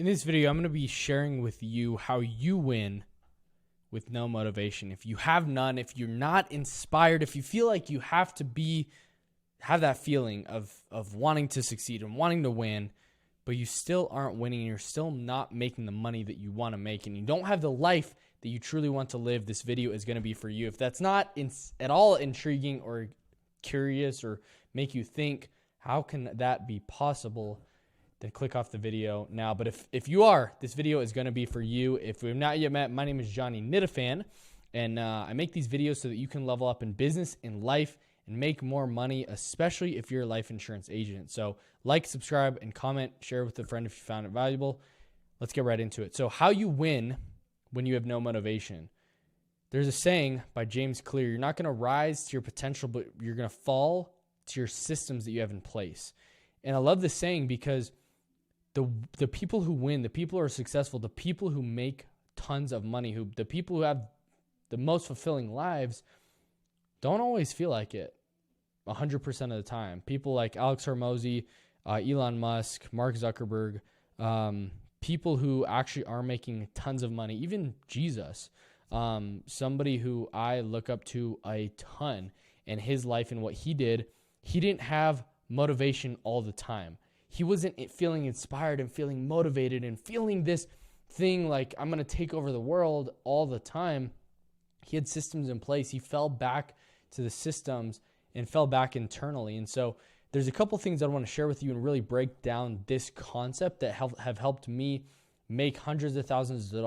In this video, I'm going to be sharing with you how you win with no motivation. If you have none, if you're not inspired, if you feel like you have that feeling of wanting to succeed and wanting to win, but you still aren't winning and you're still not making the money that you want to make and you don't have the life that you truly want to live, this video is going to be for you. If that's not at all intriguing or curious or make you think, how can that be possible? Then click off the video now. But if you are, this video is going to be for you. If we've not yet met, my name is Johnny Nitafan, and I make these videos so that you can level up in business, in life, and make more money, especially if you're a life insurance agent. So like, subscribe, and comment, share with a friend if you found it valuable. Let's get right into it. So how you win when you have no motivation. There's a saying by James Clear: you're not going to rise to your potential, but you're going to fall to your systems that you have in place. And I love this saying because the people who win, the people who are successful, the people who make tons of money, the people who have the most fulfilling lives don't always feel like it 100% of the time. People like Alex Hormozi, Elon Musk, Mark Zuckerberg, people who actually are making tons of money, even Jesus, somebody who I look up to a ton in his life and what he did. He didn't have motivation all the time. He wasn't feeling inspired and feeling motivated and feeling this thing like I'm going to take over the world all the time. He had systems in place. He fell back to the systems and fell back internally. And so there's a couple things I want to share with you and really break down this concept that have helped me make hundreds of thousands of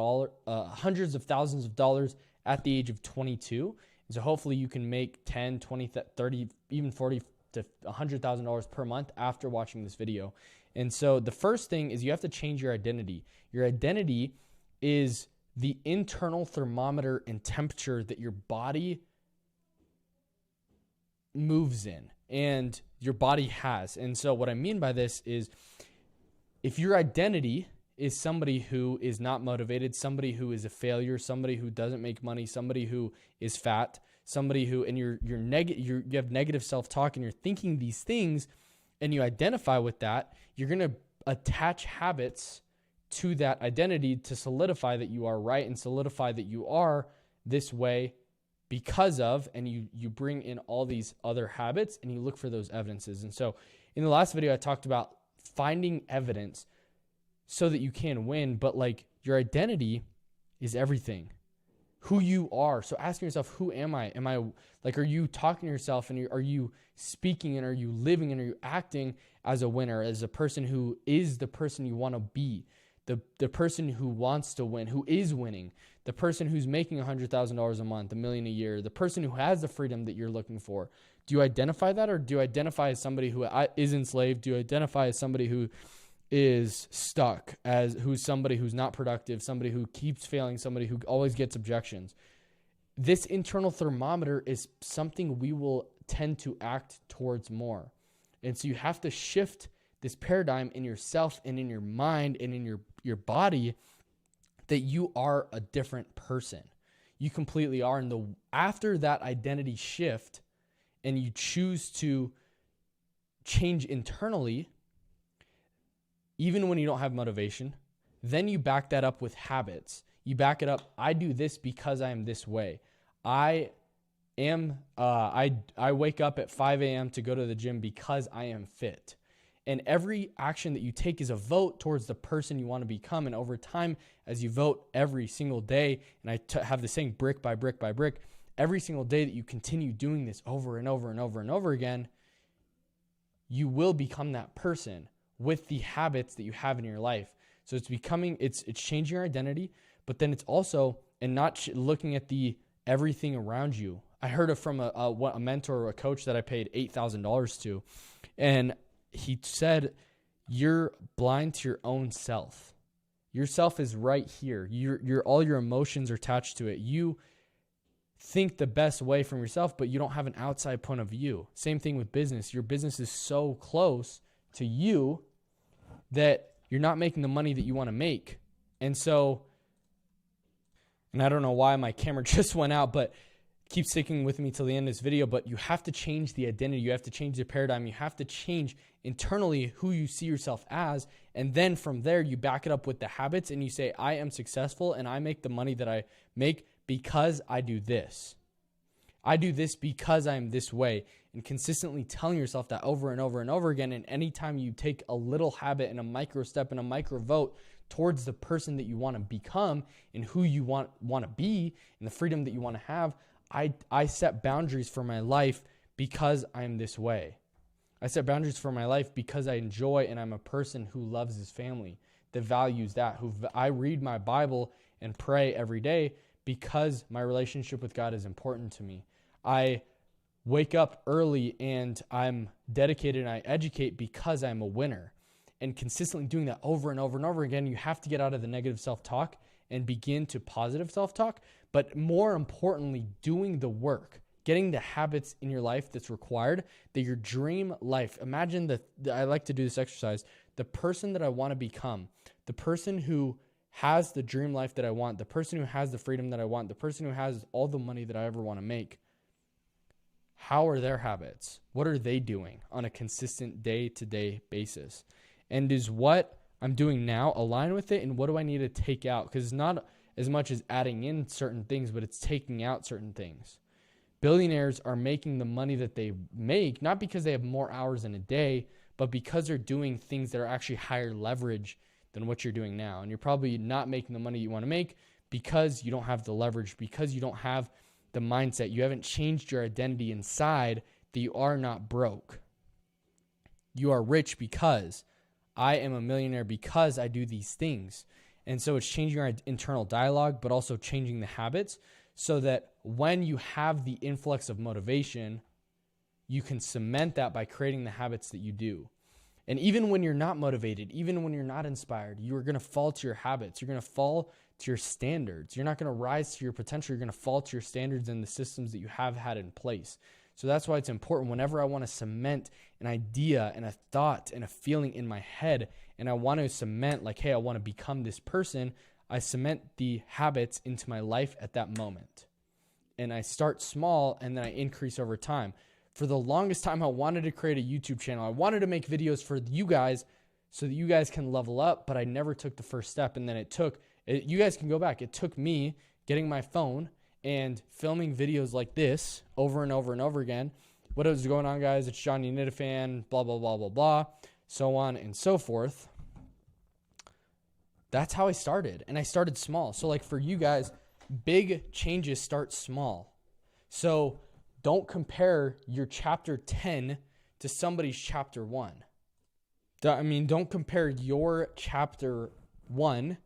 dollars at the age of 22. And so hopefully you can make 10, 20, 30, even 40 to $100,000 per month after watching this video. And so the first thing is you have to change your identity. Your identity is the internal thermometer and temperature that your body moves in and your body has. And so what I mean by this is if your identity is somebody who is not motivated, somebody who is a failure, somebody who doesn't make money, somebody who is fat, somebody who, and you have negative self-talk and you're thinking these things and you identify with that, you're going to attach habits to that identity to solidify that you are right and solidify that you are this way because of, and you bring in all these other habits and you look for those evidences. And so in the last video, I talked about finding evidence so that you can win, but like your identity is everything. Who you are. So asking yourself, who am I? Am I like, are you talking to yourself and are you speaking and are you living and are you acting as a winner, as a person who is the person you want to be, the person who wants to win, who is winning, the person who's making $100,000 a month, $1 million a year, the person who has the freedom that you're looking for? Do you identify that, or do you identify as somebody who is enslaved? Do you identify as somebody who is stuck, as who's somebody who's not productive, somebody who keeps failing, somebody who always gets objections? This internal thermometer is something we will tend to act towards more. And so you have to shift this paradigm in yourself and in your mind and in your body that you are a different person. You completely are. And after that identity shift and you choose to change internally, even when you don't have motivation, then you back that up with habits. You back it up. I do this because I am this way. I wake up at 5 a.m. to go to the gym because I am fit. And every action that you take is a vote towards the person you want to become. And over time, as you vote every single day, and I have the saying brick by brick by brick, every single day that you continue doing this over and over and over and over again, you will become that person with the habits that you have in your life. So it's changing your identity, but then it's also, and not looking at the everything around you. I heard it from a mentor or a coach that I paid $8,000 to, and he said, you're blind to your own self. Your self is right here. All your emotions are attached to it. You think the best way from yourself, but you don't have an outside point of view. Same thing with business. Your business is so close to you that you're not making the money that you want to make. And so, and I don't know why my camera just went out, but keep sticking with me till the end of this video, but you have to change the identity. You have to change the paradigm. You have to change internally who you see yourself as. And then from there, you back it up with the habits and you say, I am successful and I make the money that I make because I do this. I do this because I'm this way. And consistently telling yourself that over and over and over again. And anytime you take a little habit and a micro step and a micro vote towards the person that you want to become and who you want to be and the freedom that you want to have, I set boundaries for my life because I'm this way. I set boundaries for my life because I enjoy and I'm a person who loves his family, that values that, I read my Bible and pray every day because my relationship with God is important to me. I wake up early and I'm dedicated and I educate because I'm a winner. And consistently doing that over and over and over again, you have to get out of the negative self-talk and begin to positive self-talk. But more importantly, doing the work, getting the habits in your life that's required, that your dream life. Imagine that I like to do this exercise. The person that I want to become, the person who has the dream life that I want, the person who has the freedom that I want, the person who has all the money that I ever want to make. How are their habits? What are they doing on a consistent day-to-day basis? And is what I'm doing now align with it? And what do I need to take out? Because it's not as much as adding in certain things, but it's taking out certain things. Billionaires are making the money that they make, not because they have more hours in a day, but because they're doing things that are actually higher leverage than what you're doing now. And you're probably not making the money you want to make because you don't have the leverage, because you don't have the mindset. You haven't changed your identity inside that you are not broke. You are rich because I am a millionaire because I do these things. And so it's changing our internal dialogue, but also changing the habits so that when you have the influx of motivation, you can cement that by creating the habits that you do. And even when you're not motivated, even when you're not inspired, you are going to fall to your habits. You're going to fall to your standards. You're not going to rise to your potential. You're going to fall to your standards and the systems that you have had in place. So that's why it's important whenever I want to cement an idea and a thought and a feeling in my head, and I want to cement like, hey, I want to become this person, I cement the habits into my life at that moment. And I start small and then I increase over time. For the longest time, I wanted to create a YouTube channel. I wanted to make videos for you guys so that you guys can level up, but I never took the first step. And then you guys can go back. It took me getting my phone and filming videos like this over and over and over again. What is going on, guys? It's Johnny Nitafan, blah, blah, blah, blah, blah, so on and so forth. That's how I started. And I started small. So like for you guys, big changes start small. So don't compare your chapter 10 to somebody's chapter 1. Don't compare your chapter 1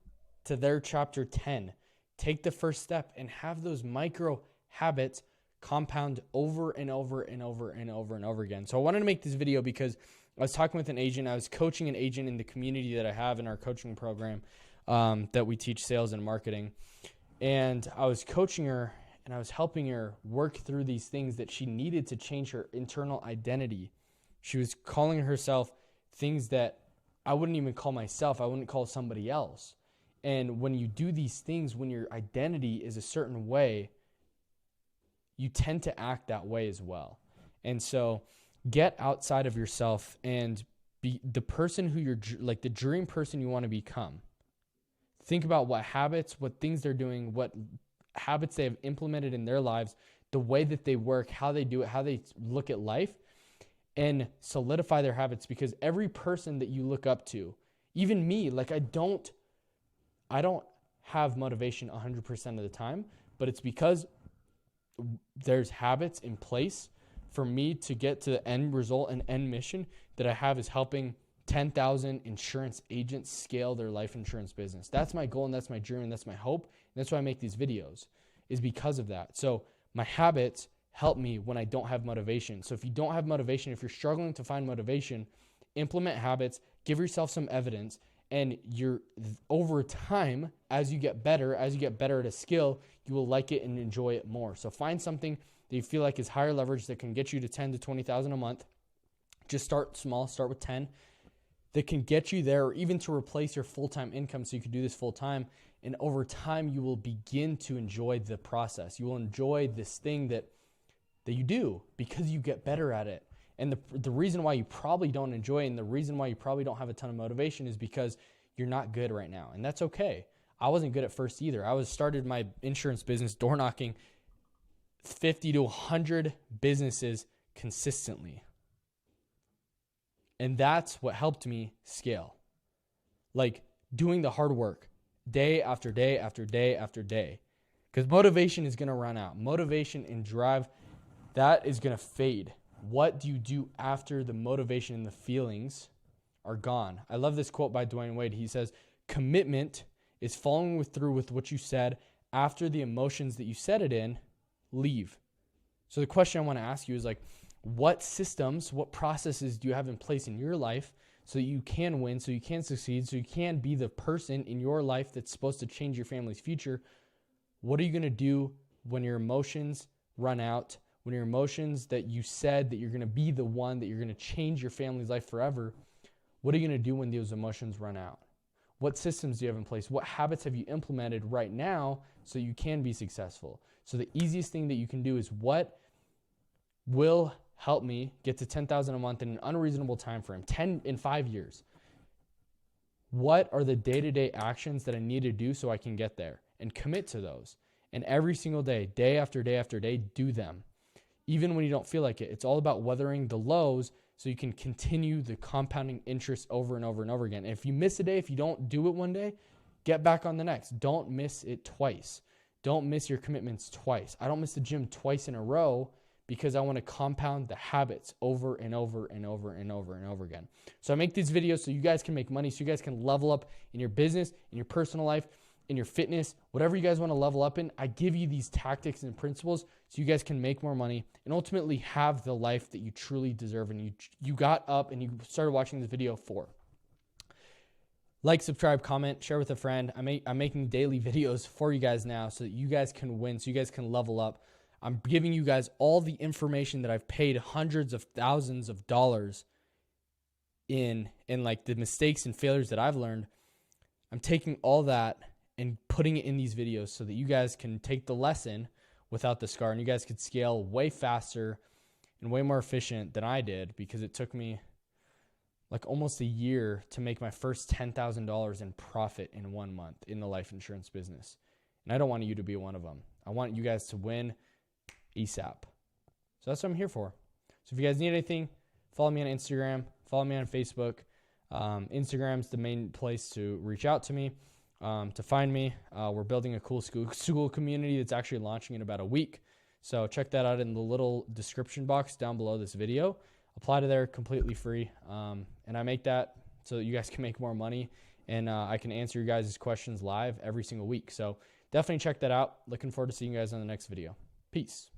to their chapter 10. Take the first step and have those micro habits compound over and over and over and over and over again. So I wanted to make this video because I was talking with an agent. I was coaching an agent in the community that I have in our coaching program that we teach sales and marketing. And I was coaching her and I was helping her work through these things that she needed to change her internal identity. She was calling herself things that I wouldn't even call myself. I wouldn't call somebody else. And when you do these things, when your identity is a certain way, you tend to act that way as well. And so get outside of yourself and be the person who you're like the dream person you want to become. Think about what habits, what things they're doing, what habits they have implemented in their lives, the way that they work, how they do it, how they look at life, and solidify their habits. Because every person that you look up to, even me, like I don't have motivation 100% of the time, but it's because there's habits in place for me to get to the end result and end mission that I have is helping 10,000 insurance agents scale their life insurance business. That's my goal and that's my dream and that's my hope. And that's why I make these videos, is because of that. So my habits help me when I don't have motivation. So if you don't have motivation, if you're struggling to find motivation, implement habits, give yourself some evidence, and you're over time, as you get better at a skill, you will like it and enjoy it more. So find something that you feel like is higher leverage that can get you to 10 to 20,000 a month. Just start small, start with 10. that can get you there, or even to replace your full-time income so you can do this full-time. And over time, you will begin to enjoy the process. You will enjoy this thing that you do because you get better at it. And the reason why you probably don't enjoy it, and the reason why you probably don't have a ton of motivation, is because you're not good right now. And that's okay. I wasn't good at first either. I started my insurance business door knocking 50 to 100 businesses consistently. And that's what helped me scale. Like doing the hard work day after day after day after day. Because motivation is going to run out. Motivation and drive, that is going to fade. What do you do after the motivation and the feelings are gone? I love this quote by Dwayne Wade. He says, commitment is following through with what you said after the emotions that you said it in leave. So the question I want to ask you is like, what systems, what processes do you have in place in your life so that you can win, so you can succeed, so you can be the person in your life that's supposed to change your family's future? What are you going to do when your emotions run out, when your emotions that you said that you're going to be the one that you're going to change your family's life forever? What are you going to do when those emotions run out? What systems do you have in place? What habits have you implemented right now so you can be successful? So the easiest thing that you can do is, what will help me get to $10,000 a month in an unreasonable time frame, 10 in 5 years? What are the day-to-day actions that I need to do so I can get there? And commit to those. And every single day, day after day after day, do them. Even when you don't feel like it. It's all about weathering the lows so you can continue the compounding interest over and over and over again. And if you miss a day, if you don't do it one day, get back on the next. Don't miss it twice. Don't miss your commitments twice. I don't miss the gym twice in a row because I want to compound the habits over and over and over and over and over again. So I make these videos so you guys can make money, so you guys can level up in your business, in your personal life, in your fitness, whatever you guys want to level up in. I give you these tactics and principles so you guys can make more money and ultimately have the life that you truly deserve and you got up and you started watching this video for. Like, subscribe, comment, share with a friend. I'm making daily videos for you guys now so that you guys can win, so you guys can level up. I'm giving you guys all the information that I've paid hundreds of thousands of dollars in, and like the mistakes and failures that I've learned. I'm taking all that and putting it in these videos so that you guys can take the lesson without the scar, and you guys could scale way faster and way more efficient than I did, because it took me like almost a year to make my first $10,000 in profit in 1 month in the life insurance business. And I don't want you to be one of them. I want you guys to win ASAP. So that's what I'm here for. So if you guys need anything, follow me on Instagram, follow me on Facebook. Instagram's the main place to reach out to me, to find me. We're building a cool school community that's actually launching in about a week. So check that out in the little description box down below this video. Apply to there completely free. And I make that so that you guys can make more money, and I can answer your guys' questions live every single week. So definitely check that out. Looking forward to seeing you guys on the next video. Peace.